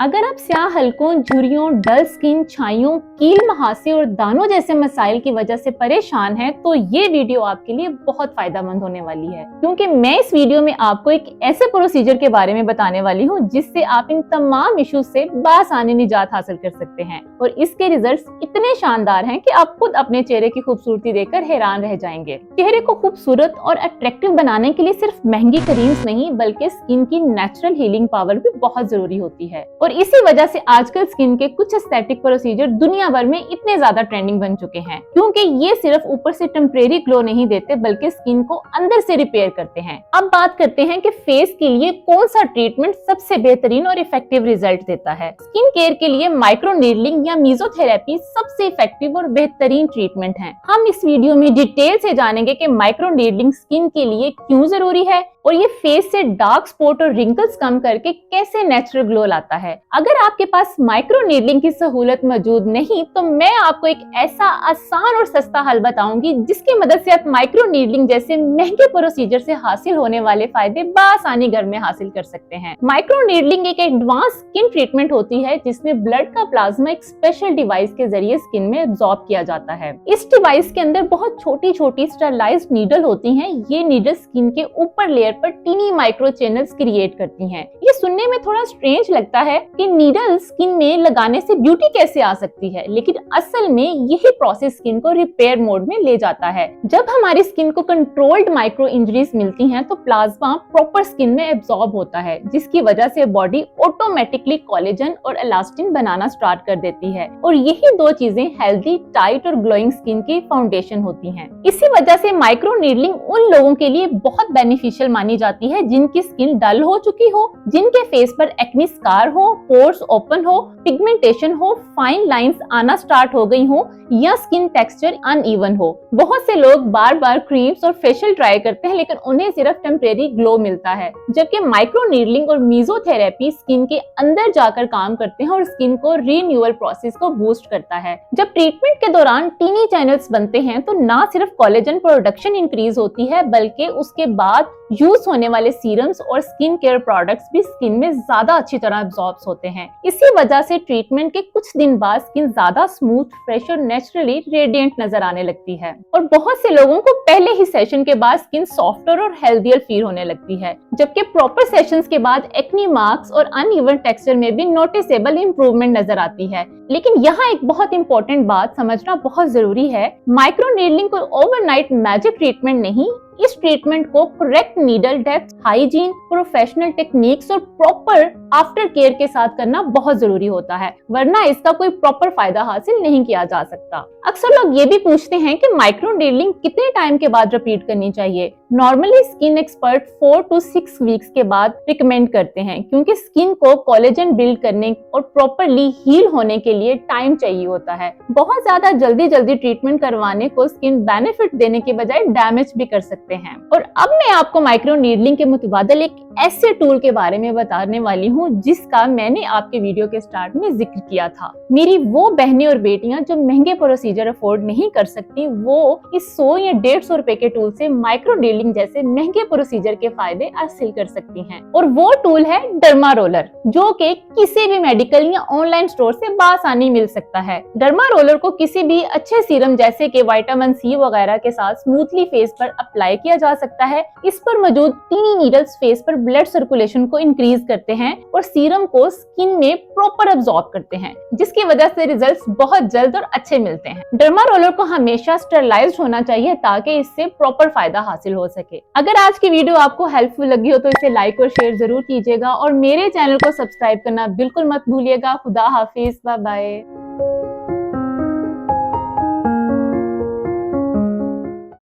अगर आप स्याह हलकों, झुर्रियों, डल स्किन, छाइयों, कील, महासे और दानों जैसे मसाइल की वजह से परेशान हैं, तो ये वीडियो आपके लिए बहुत फायदेमंद होने वाली है, क्योंकि मैं इस वीडियो में आपको एक ऐसे प्रोसीजर के बारे में बताने वाली हूँ जिससे आप इन तमाम इश्यूज से बासानी निजात हासिल कर सकते हैं। और इसके रिजल्ट्स इतने शानदार हैं कि आप खुद अपने चेहरे की खूबसूरती देखकर हैरान रह जाएंगे। चेहरे को खूबसूरत और अट्रैक्टिव बनाने के लिए सिर्फ महंगी क्रीम्स नहीं, बल्कि स्किन की नेचुरल हीलिंग पावर भी बहुत जरूरी होती है। और इसी वजह से आजकल स्किन के कुछ एस्थेटिक प्रोसीजर दुनिया भर में इतने ज्यादा ट्रेंडिंग बन चुके हैं, क्योंकि ये सिर्फ ऊपर से टेम्परेरी ग्लो नहीं देते, बल्कि स्किन को अंदर से रिपेयर करते हैं। अब बात करते हैं कि फेस के लिए कौन सा ट्रीटमेंट सबसे बेहतरीन और इफेक्टिव रिजल्ट देता है। स्किन केयर के लिए माइक्रो नीडलिंग या मेसोथेरेपी सबसे इफेक्टिव और बेहतरीन ट्रीटमेंट है। हम इस वीडियो में डिटेल से जानेंगे कि माइक्रो नीडलिंग स्किन के लिए क्यों जरूरी है और ये फेस से डार्क स्पॉट और रिंकल्स कम करके कैसे नेचुरल ग्लो लाता है। अगर आपके पास माइक्रो नीडलिंग की सहूलत मौजूद नहीं, तो मैं आपको एक ऐसा आसान और सस्ता हल बताऊंगी जिसकी मदद से आप माइक्रो नीडलिंग जैसे महंगे प्रोसीजर से हासिल होने वाले फायदे बआसानी घर में हासिल कर सकते हैं। माइक्रो नीडलिंग एक एडवांस स्किन ट्रीटमेंट होती है जिसमें ब्लड का प्लाज्मा एक स्पेशल डिवाइस के जरिए स्किन में एब्जॉर्ब किया जाता है। इस डिवाइस के अंदर बहुत छोटी छोटी स्टेरलाइज्ड नीडल होती हैं। ये नीडल स्किन के ऊपर लेयर पर टीनी माइक्रो चैनल्स क्रिएट करती हैं। ये सुनने में थोड़ा स्ट्रेंज लगता है कि नीडल स्किन में लगाने से ब्यूटी कैसे आ सकती है, लेकिन असल में यही प्रोसेस स्किन को रिपेयर मोड में ले जाता है। जब हमारी स्किन को कंट्रोल्ड माइक्रो इंजरीज मिलती हैं, तो प्लाज्मा प्रॉपर स्किन में एब्जॉर्ब होता है, जिसकी वजह से बॉडी ऑटोमेटिकली कोलेजन और एलास्टिन बनाना स्टार्ट कर देती है। और यही दो चीजें हेल्दी, टाइट और ग्लोइंग स्किन की फाउंडेशन होती हैं। इसी वजह से माइक्रो नीडलिंग उन लोगों के लिए बहुत बेनिफिशियल मानी जाती है जिनकी स्किन डल हो चुकी हो, जिनके फेस पर एक्नी स्कार हो, पोर्स ओपन हो, पिगमेंटेशन हो, फाइन लाइंस आना स्टार्ट हो गई हो या स्किन टेक्सचर अनइवन हो। बहुत से लोग बार बार क्रीम्स और फेशियल ट्राई करते हैं, लेकिन उन्हें सिर्फ टेम्परेरी ग्लो मिलता है, जबकि माइक्रो नीडलिंग और मेसोथेरेपी स्किन के अंदर जाकर काम करते हैं और स्किन को रीन्यूअल प्रोसेस को बूस्ट करता है। जब ट्रीटमेंट के दौरान टीनी चैनल्स बनते हैं, तो ना सिर्फ कोलेजन प्रोडक्शन इंक्रीज होती है, बल्कि उसके बाद यूज होने वाले सीरम्स और स्किन केयर प्रोडक्ट्स भी स्किन में ज्यादा अच्छी तरह एब्जॉर्ब होते हैं। इसी वजह से ट्रीटमेंट के कुछ दिन बाद स्किन ज्यादा स्मूथ, फ्रेश और नेचुरली रेडिएंट नजर आने लगती है। और बहुत से लोगों को पहले ही सेशन के बाद स्किन सॉफ्टर और हेल्दियर फील होने लगती है, जबकि प्रॉपर सेशंस के बाद एक्नी मार्क्स और अनइवन टेक्सचर में भी नोटिसेबल इंप्रूवमेंट नजर आती है। लेकिन यहाँ एक बहुत इंपॉर्टेंट बात समझना बहुत जरूरी है, माइक्रो नीडलिंग कोई ओवरनाइट मैजिक ट्रीटमेंट नहीं। इस ट्रीटमेंट को correct needle depth, hygiene, professional techniques और प्रॉपर आफ्टर केयर के साथ करना बहुत जरूरी होता है, वरना इसका कोई प्रॉपर फायदा हासिल नहीं किया जा सकता। अक्सर लोग ये भी पूछते हैं कि माइक्रो नीडलिंग कितने टाइम के बाद रिपीट करनी चाहिए। Normally skin expert 4 to 6 weeks के बाद रिकमेंड करते हैं, क्योंकि स्किन को कोलेजन बिल्ड करने और प्रॉपरली हील होने के लिए टाइम चाहिए होता है। बहुत ज्यादा जल्दी ट्रीटमेंट करवाने को स्किन बेनिफिट देने के बजाय डैमेज भी कर सकते हैं। और अब मैं आपको माइक्रो नीडलिंग के मुतबादल एक ऐसे टूल के बारे में बताने वाली हूँ जिसका मैंने आपके वीडियो के स्टार्ट में जिक्र किया था। मेरी वो बहनें और बेटियां जो महंगे प्रोसीजर अफोर्ड नहीं कर सकती, वो इस 100 या 150 रुपए के टूल से माइक्रो नीडलिंग जैसे महंगे प्रोसीजर के फायदे हासिल कर सकती हैं। और वो टूल है डर्मा रोलर, जो कि किसी भी मेडिकल या ऑनलाइन स्टोर से बासानी मिल सकता है। डर्मा रोलर को किसी भी अच्छे सीरम जैसे कि विटामिन सी वगैरह के साथ स्मूथली फेस पर अप्लाई किया जा सकता है। इस पर मौजूद टीनी नीडल्स फेस पर ब्लड सर्कुलेशन को इंक्रीज करते हैं और सीरम को स्किन में प्रॉपर एब्जॉर्ब करते हैं, जिसकी वजह से रिजल्ट्स बहुत जल्द और अच्छे मिलते हैं। डर्मा रोलर को हमेशा स्टेरलाइज्ड होना चाहिए ताकि इससे प्रॉपर फायदा हासिल हो सके। अगर आज की वीडियो आपको हेल्पफुल लगी हो तो इसे लाइक और शेयर जरूर कीजिएगा और मेरे चैनल को सब्सक्राइब करना बिल्कुल मत भूलिएगा। खुदा हाफिज, बाय बाय।